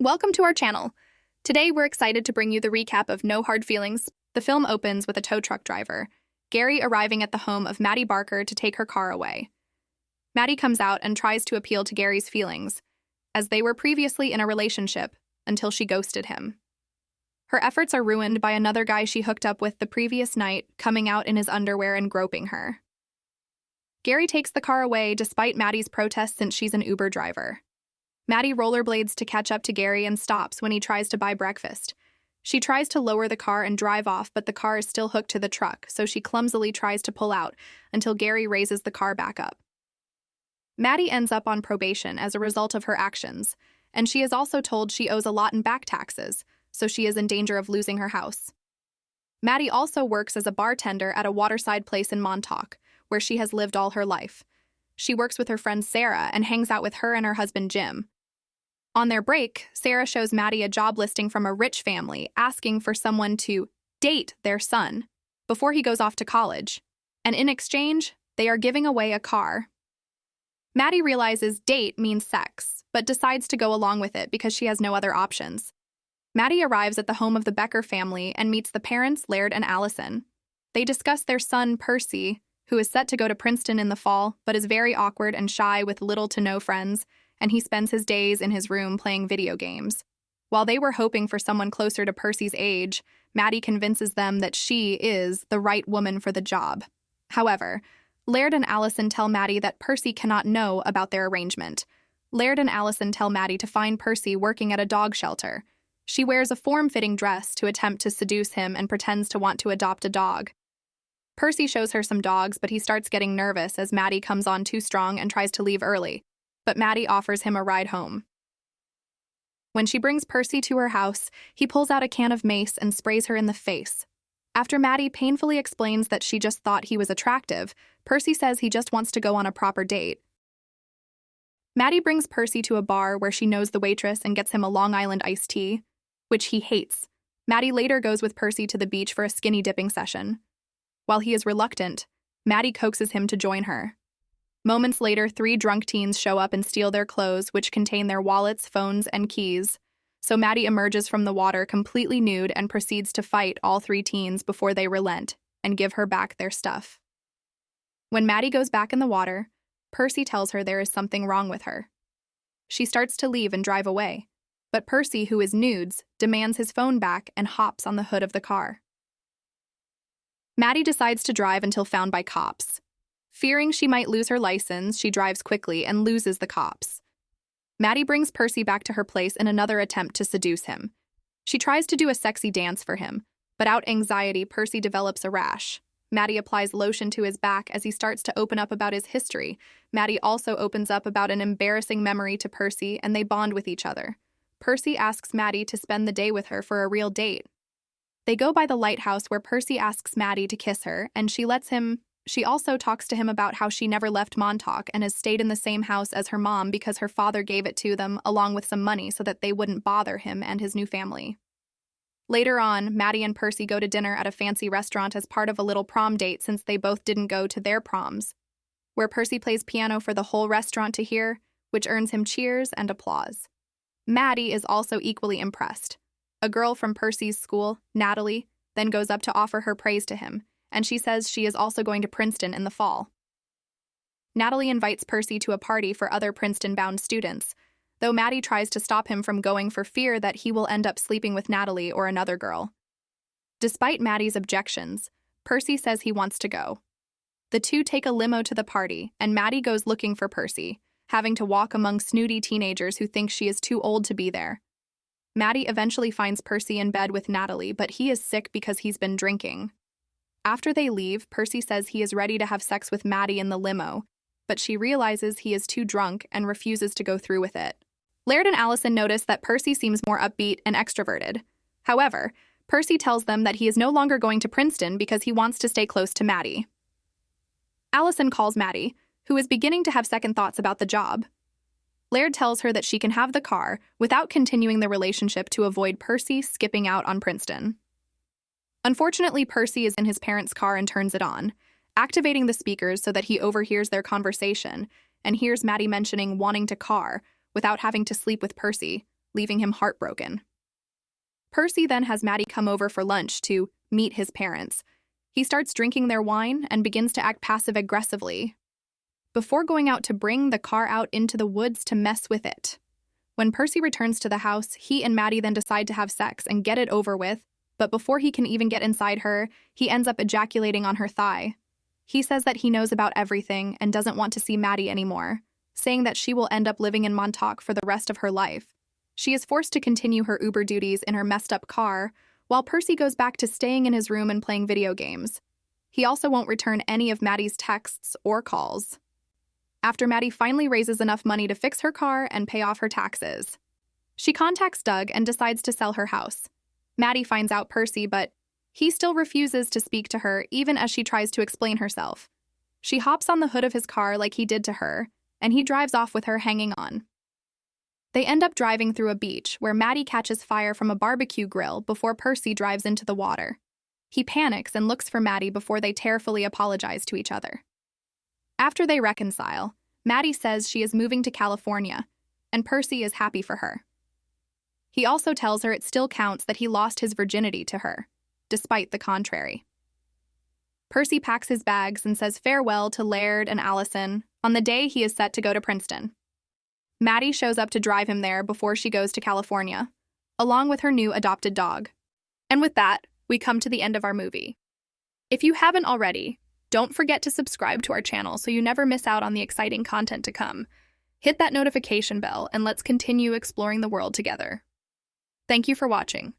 Welcome to our channel. Today we're excited to bring you the recap of No Hard Feelings. The film opens with a tow truck driver, Gary, arriving at the home of Maddie Barker to take her car away. Maddie comes out and tries to appeal to Gary's feelings, as they were previously in a relationship, until she ghosted him. Her efforts are ruined by another guy she hooked up with the previous night coming out in his underwear and groping her. Gary takes the car away despite Maddie's protest since she's an Uber driver. Maddie rollerblades to catch up to Gary and stops when he tries to buy breakfast. She tries to lower the car and drive off, but the car is still hooked to the truck, so she clumsily tries to pull out until Gary raises the car back up. Maddie ends up on probation as a result of her actions, and she is also told she owes a lot in back taxes, so she is in danger of losing her house. Maddie also works as a bartender at a waterside place in Montauk, where she has lived all her life. She works with her friend Sarah and hangs out with her and her husband Jim. On their break, Sarah shows Maddie a job listing from a rich family asking for someone to date their son before he goes off to college, and in exchange, they are giving away a car. Maddie realizes date means sex, but decides to go along with it because she has no other options. Maddie arrives at the home of the Becker family and meets the parents, Laird and Allison. They discuss their son, Percy, who is set to go to Princeton in the fall, but is very awkward and shy with little to no friends, and he spends his days in his room playing video games. While they were hoping for someone closer to Percy's age, Maddie convinces them that she is the right woman for the job. However, Laird and Allison tell Maddie that Percy cannot know about their arrangement. Laird and Allison tell Maddie to find Percy working at a dog shelter. She wears a form-fitting dress to attempt to seduce him and pretends to want to adopt a dog. Percy shows her some dogs, but he starts getting nervous as Maddie comes on too strong and tries to leave early, but Maddie offers him a ride home. When she brings Percy to her house, he pulls out a can of mace and sprays her in the face. After Maddie painfully explains that she just thought he was attractive, Percy says he just wants to go on a proper date. Maddie brings Percy to a bar where she knows the waitress and gets him a Long Island iced tea, which he hates. Maddie later goes with Percy to the beach for a skinny dipping session. While he is reluctant, Maddie coaxes him to join her. Moments later, 3 drunk teens show up and steal their clothes, which contain their wallets, phones, and keys. So Maddie emerges from the water completely nude and proceeds to fight all 3 teens before they relent and give her back their stuff. When Maddie goes back in the water, Percy tells her there is something wrong with her. She starts to leave and drive away, but Percy, who is nudes, demands his phone back and hops on the hood of the car. Maddie decides to drive until found by cops. Fearing she might lose her license, she drives quickly and loses the cops. Maddie brings Percy back to her place in another attempt to seduce him. She tries to do a sexy dance for him, but out anxiety, Percy develops a rash. Maddie applies lotion to his back as he starts to open up about his history. Maddie also opens up about an embarrassing memory to Percy, and they bond with each other. Percy asks Maddie to spend the day with her for a real date. They go by the lighthouse where Percy asks Maddie to kiss her, and she lets him. She also talks to him about how she never left Montauk and has stayed in the same house as her mom because her father gave it to them along with some money so that they wouldn't bother him and his new family. Later on, Maddie and Percy go to dinner at a fancy restaurant as part of a little prom date since they both didn't go to their proms, where Percy plays piano for the whole restaurant to hear, which earns him cheers and applause. Maddie is also equally impressed. A girl from Percy's school, Natalie, then goes up to offer her praise to him, and she says she is also going to Princeton in the fall. Natalie invites Percy to a party for other Princeton-bound students, though Maddie tries to stop him from going for fear that he will end up sleeping with Natalie or another girl. Despite Maddie's objections, Percy says he wants to go. The two take a limo to the party, and Maddie goes looking for Percy, having to walk among snooty teenagers who think she is too old to be there. Maddie eventually finds Percy in bed with Natalie, but he is sick because he's been drinking. After they leave, Percy says he is ready to have sex with Maddie in the limo, but she realizes he is too drunk and refuses to go through with it. Laird and Allison notice that Percy seems more upbeat and extroverted. However, Percy tells them that he is no longer going to Princeton because he wants to stay close to Maddie. Allison calls Maddie, who is beginning to have second thoughts about the job. Laird tells her that she can have the car without continuing the relationship to avoid Percy skipping out on Princeton. Unfortunately, Percy is in his parents' car and turns it on, activating the speakers so that he overhears their conversation and hears Maddie mentioning wanting to car without having to sleep with Percy, leaving him heartbroken. Percy then has Maddie come over for lunch to meet his parents. He starts drinking their wine and begins to act passive-aggressively before going out to bring the car out into the woods to mess with it. When Percy returns to the house, he and Maddie then decide to have sex and get it over with, but before he can even get inside her, he ends up ejaculating on her thigh. He says that he knows about everything and doesn't want to see Maddie anymore, saying that she will end up living in Montauk for the rest of her life. She is forced to continue her Uber duties in her messed-up car, while Percy goes back to staying in his room and playing video games. He also won't return any of Maddie's texts or calls. After Maddie finally raises enough money to fix her car and pay off her taxes, she contacts Doug and decides to sell her house. Maddie finds out Percy, but he still refuses to speak to her even as she tries to explain herself. She hops on the hood of his car like he did to her, and he drives off with her hanging on. They end up driving through a beach where Maddie catches fire from a barbecue grill before Percy drives into the water. He panics and looks for Maddie before they tearfully apologize to each other. After they reconcile, Maddie says she is moving to California, and Percy is happy for her. He also tells her it still counts that he lost his virginity to her, despite the contrary. Percy packs his bags and says farewell to Laird and Allison on the day he is set to go to Princeton. Maddie shows up to drive him there before she goes to California, along with her new adopted dog. And with that, we come to the end of our movie. If you haven't already, don't forget to subscribe to our channel so you never miss out on the exciting content to come. Hit that notification bell and let's continue exploring the world together. Thank you for watching.